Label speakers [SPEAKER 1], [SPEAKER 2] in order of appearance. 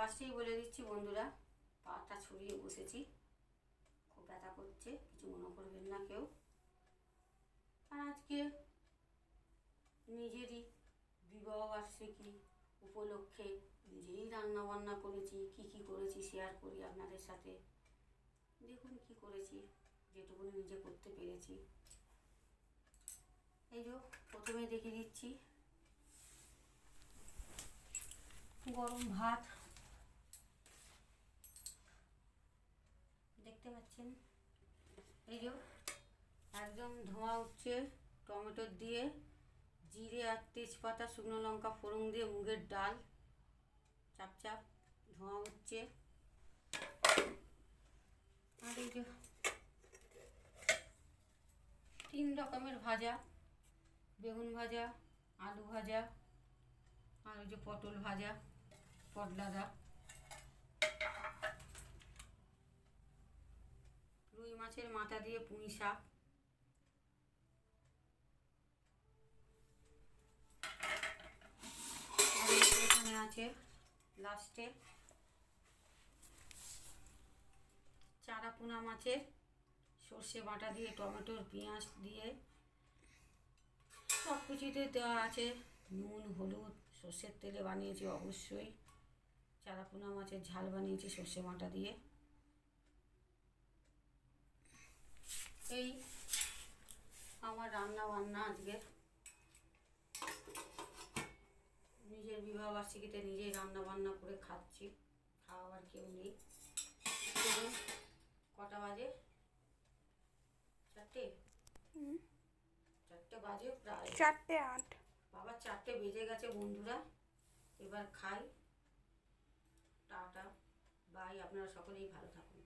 [SPEAKER 1] ফার্স্টেই বলে দিচ্ছি বন্ধুরা, পাটা ছড়িয়ে বসেছি, খুব ব্যথা করছে, কিছু মনে করবেন না কেউ। আর আজকে নিজেরই বিবাহবার্ষিকী উপলক্ষে নিজেই রান্না বান্না করেছি। কি করেছি শেয়ার করি আপনাদের সাথে। দেখুন কি করেছি, যেটুকুনি নিজে করতে পেরেছি। এই যে প্রথমে দেখিয়ে দিচ্ছি গরম ভাত, দেখতে পাচ্ছেন। এই যে একদম ধোঁয়া উঠছে, টমেটো দিয়ে, জিরে আর তেজপাতা, শুকনো লঙ্কা ফোড়ন দিয়ে মুগের ডাল, চাপ চাপ ধোঁয়া উঠছে। আর এই যে 3 রকমের ভাজা, বেগুন ভাজা, আলু ভাজা, আর ওই যে পটল ভাজা, পটলাদা, রুই মাছের মাথা দিয়ে পুঁই শাক, এখানে আছে লাস্টে চারা পোনা মাছের সর্ষে বাটা দিয়ে, টমেটোর পেঁয়াজ দিয়ে সব কিছুতে দেওয়া আছে, নুন হলুদ, সর্ষের তেলে বানিয়েছি অবশ্যই। চারা পোনা মাছের ঝাল বানিয়েছি সর্ষে বাটা দিয়ে। এই আমার রান্না বান্না আজকের। নিজের বিবাহবার্ষিকীতে নিজেই রান্না বান্না করে খাচ্ছি, খাওয়ার কেউ নেই। কটা বাজে? 4টে? 4টে বাজে প্রায়,
[SPEAKER 2] 4:08।
[SPEAKER 1] বাবা 4টে বেজে গেছে বন্ধুরা। এবার খাই। টাটা বাই, আপনারা সকলেই ভালো থাকুন।